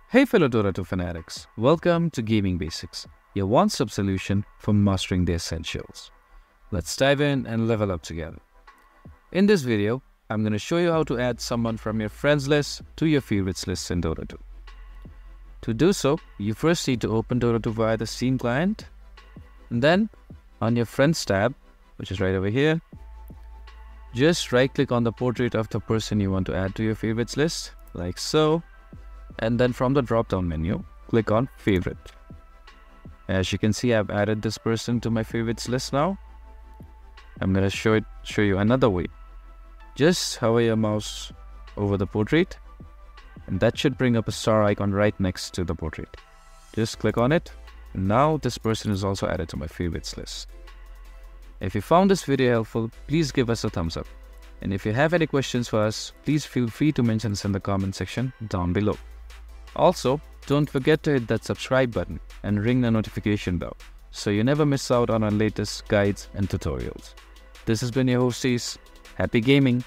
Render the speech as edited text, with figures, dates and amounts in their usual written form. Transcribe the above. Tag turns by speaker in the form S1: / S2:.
S1: Hey fellow Dota 2 fanatics, welcome to Gaming Basics, your one-stop solution for mastering the essentials. Let's dive in and level up together. In this video, I'm going to show you how to add someone from your friends list to your favorites list in Dota 2. To do so, you first need to open Dota 2 via the Steam client, and then on your Friends tab, which is right over here, just right-click on the portrait of the person you want to add to your favorites list, like so. And then from the drop-down menu, click on Favorite. As you can see, I've added this person to my favorites list now. I'm going to show you another way. Just hover your mouse over the portrait, and that should bring up a star icon right next to the portrait. Just click on it, and now this person is also added to my favorites list. If you found this video helpful, please give us a thumbs up. And if you have any questions for us, please feel free to mention us in the comment section down below. Also, don't forget to hit that subscribe button and ring the notification bell so you never miss out on our latest guides and tutorials. This has been your host, Happy Gaming!